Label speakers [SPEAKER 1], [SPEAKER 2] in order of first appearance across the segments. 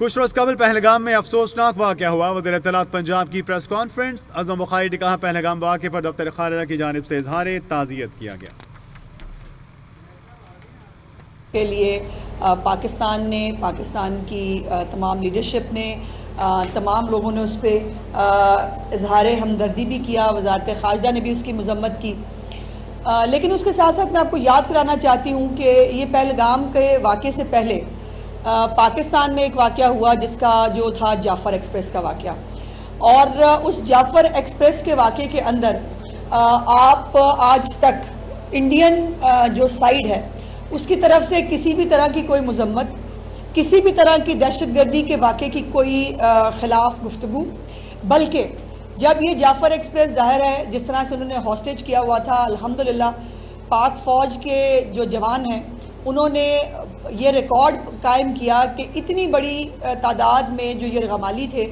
[SPEAKER 1] کچھ روز قبل پہلگام میں افسوسناک واقعہ ہوا۔ وزیر اطلاعات پنجاب کی پریس کانفرنس، اعظم بخاری نے کہا پہلگام واقعے پر دفتر خارجہ کی جانب سے اظہار تعزیت کیا گیا۔
[SPEAKER 2] کے لیے پاکستان نے، پاکستان کی تمام لیڈرشپ نے، تمام لوگوں نے اس پہ اظہار ہمدردی بھی کیا، وزارت خارجہ نے بھی اس کی مذمت کی، لیکن اس کے ساتھ ساتھ میں آپ کو یاد کرانا چاہتی ہوں کہ یہ پہلگام کے واقعے سے پہلے پاکستان میں ایک واقعہ ہوا جس کا جو تھا جعفر ایکسپریس کا واقعہ، اور اس جعفر ایکسپریس کے واقعے کے اندر آپ آج تک انڈین جو سائیڈ ہے اس کی طرف سے کسی بھی طرح کی کوئی مذمت، کسی بھی طرح کی دہشت گردی کے واقعے کی کوئی خلاف گفتگو، بلکہ جب یہ جعفر ایکسپریس ظاہر ہے جس طرح سے انہوں نے ہاسٹیج کیا ہوا تھا، الحمدللہ پاک فوج کے جو جوان ہیں انہوں نے یہ ریکارڈ قائم کیا کہ اتنی بڑی تعداد میں جو یرغمالی تھے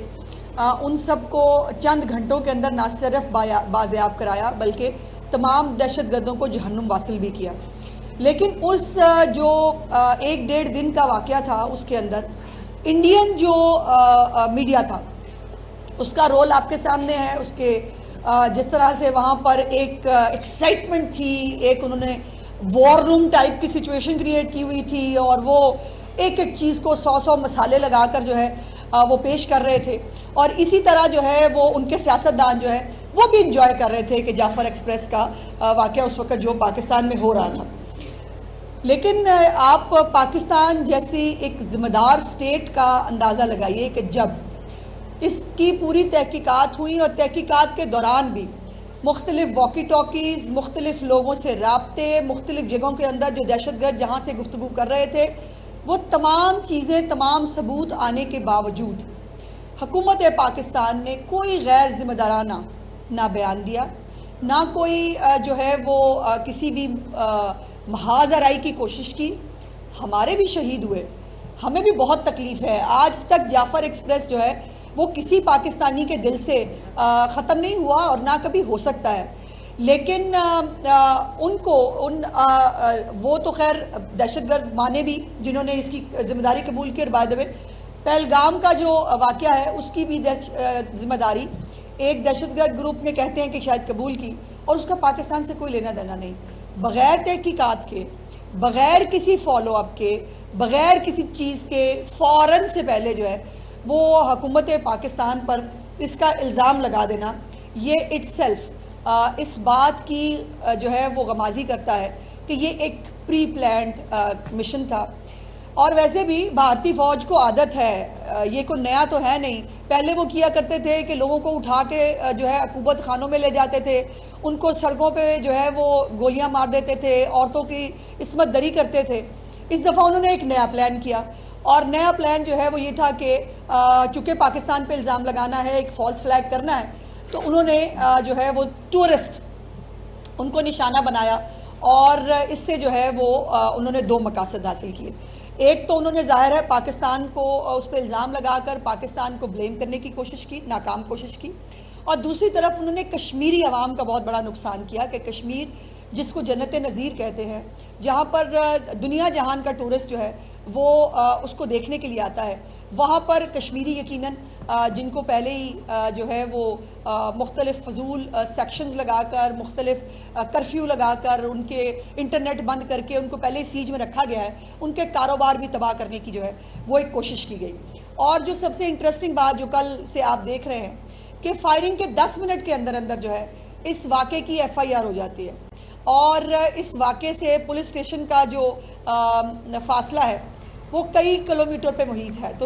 [SPEAKER 2] ان سب کو چند گھنٹوں کے اندر نہ صرف بازیاب کرایا بلکہ تمام دہشت گردوں کو جہنم واصل بھی کیا۔ لیکن اس جو ایک ڈیڑھ دن کا واقعہ تھا اس کے اندر انڈین جو میڈیا تھا اس کا رول آپ کے سامنے ہے، اس کے جس طرح سے وہاں پر ایک ایکسائٹمنٹ تھی، ایک انہوں نے وار روم ٹائپ کی سچویشن کریٹ کی ہوئی تھی، اور وہ ایک ایک چیز کو 100 مسالے لگا کر جو ہے وہ پیش کر رہے تھے، اور اسی طرح جو ہے وہ ان کے سیاستدان جو ہے وہ بھی انجوائے کر رہے تھے کہ جعفر ایکسپریس کا واقعہ اس وقت جو پاکستان میں ہو رہا تھا۔ لیکن آپ پاکستان جیسی ایک ذمہ دار سٹیٹ کا اندازہ لگائیے کہ جب اس کی پوری تحقیقات ہوئی اور تحقیقات کے دوران بھی مختلف واکی ٹاکیز، مختلف لوگوں سے رابطے، مختلف جگہوں کے اندر جو دہشت گرد جہاں سے گفتگو کر رہے تھے، وہ تمام چیزیں، تمام ثبوت آنے کے باوجود حکومت پاکستان نے کوئی غیر ذمہ دارانہ نہ بیان دیا، نہ کوئی جو ہے وہ کسی بھی محاذ آرائی کی کوشش کی۔ ہمارے بھی شہید ہوئے، ہمیں بھی بہت تکلیف ہے، آج تک جعفر ایکسپریس جو ہے وہ کسی پاکستانی کے دل سے ختم نہیں ہوا اور نہ کبھی ہو سکتا ہے، لیکن ان کو وہ تو خیر دہشت گرد مانے بھی جنہوں نے اس کی ذمہ داری قبول کی، اور بائی دا وے پہلگام کا جو واقعہ ہے اس کی بھی ذمہ داری ایک دہشت گرد گروپ نے کہتے ہیں کہ شاید قبول کی، اور اس کا پاکستان سے کوئی لینا دینا نہیں۔ بغیر تحقیقات کے، بغیر کسی فالو اپ کے، بغیر کسی چیز کے فوراً سے پہلے جو ہے وہ حکومت پاکستان پر اس کا الزام لگا دینا، یہ اٹ سیلف اس بات کی جو ہے وہ غمازی کرتا ہے کہ یہ ایک پری پلانڈ مشن تھا۔ اور ویسے بھی بھارتی فوج کو عادت ہے، یہ کوئی نیا تو ہے نہیں، پہلے وہ کیا کرتے تھے کہ لوگوں کو اٹھا کے جو ہے عقوبت خانوں میں لے جاتے تھے، ان کو سڑکوں پہ جو ہے وہ گولیاں مار دیتے تھے، عورتوں کی عصمت دری کرتے تھے۔ اس دفعہ انہوں نے ایک نیا پلان کیا، اور نیا پلان جو ہے وہ یہ تھا کہ چونکہ پاکستان پہ الزام لگانا ہے، ایک فالس فلیگ کرنا ہے، تو انہوں نے جو ہے وہ ٹورسٹ ان کو نشانہ بنایا، اور اس سے جو ہے وہ انہوں نے دو مقاصد حاصل کیے۔ ایک تو انہوں نے ظاہر ہے پاکستان کو اس پہ الزام لگا کر پاکستان کو بلیم کرنے کی کوشش کی، ناکام کوشش کی، اور دوسری طرف انہوں نے کشمیری عوام کا بہت بڑا نقصان کیا کہ کشمیر جس کو جنت نظیر کہتے ہیں، جہاں پر دنیا جہان کا ٹورسٹ جو ہے وہ اس کو دیکھنے کے لیے آتا ہے، وہاں پر کشمیری یقیناً جن کو پہلے ہی جو ہے وہ مختلف فضول سیکشنز لگا کر، مختلف کرفیو لگا کر، ان کے انٹرنیٹ بند کر کے ان کو پہلے سیج میں رکھا گیا ہے، ان کے کاروبار بھی تباہ کرنے کی جو ہے وہ ایک کوشش کی گئی۔ اور جو سب سے انٹرسٹنگ بات جو کل سے آپ دیکھ رہے ہیں کہ فائرنگ کے 10 منٹ کے اندر اندر جو ہے اس واقعے کی FIR ہو جاتی ہے، اور اس واقعے سے پولیس اسٹیشن کا جو فاصلہ ہے وہ کئی کلومیٹر پہ محیط ہے۔ تو